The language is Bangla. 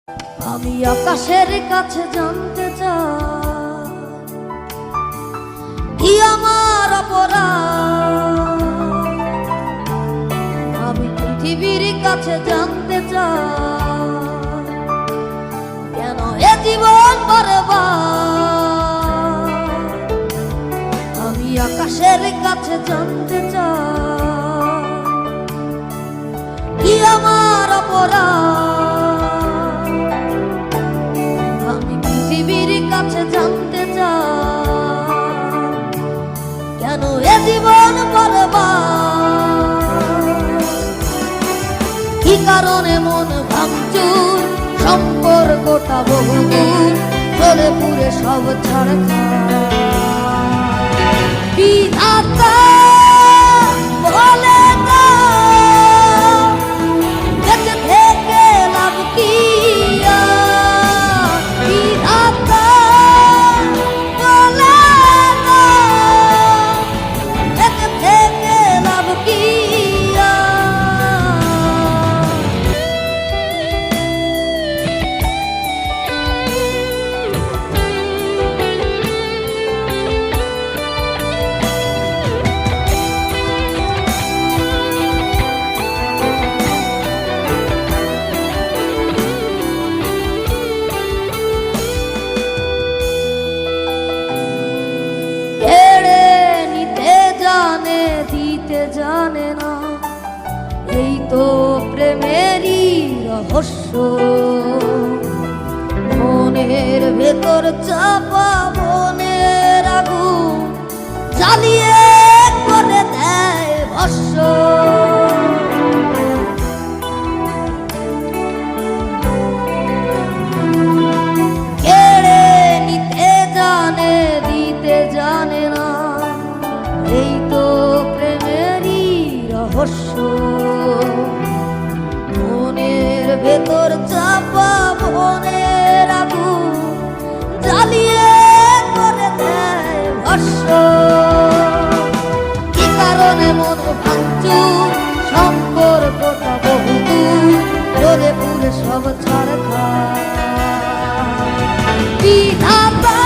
আমি আকাশের কাছে জানতে চাই কি আমার অপরাধ। আমি পৃথিবীর কাছে জানতে চাই কেন এ জীবন বরবাদ। আমি আকাশের কাছে জানতে চাই কি আমার অপরাধ। আমি পৃথিবীর কাছে জানতে চাই কেন এ জীবন বরবাদ। কি কারণে মন ভাঙচুর, সম্পর্কটা বহুদূর, চলে পুরে সব ছাড়খাড়। বিধাতা বলে না বেঁচে থেকে লাভ কি আর। বিধাতা বলে না বেঁচে থেকে লাভ কি জানে না, এই তো প্রেমেরই রহস্য। মনের ভেতর চাপা মনের আগুন জ্বালিয়ে করে দেয় ভস্য। কেড়ে নিতে জানে, দিতে জানে না, এই তো রহস্য। মনের ভেতর চাপা মনের আগুন জ্বালিয়ে করে দেয় ভস্য। কি কারণে মন ভাঙচুর, সম্পর্কটা বহুদূর, চলে পুরে সব ছাড়খাড়। বিধাতা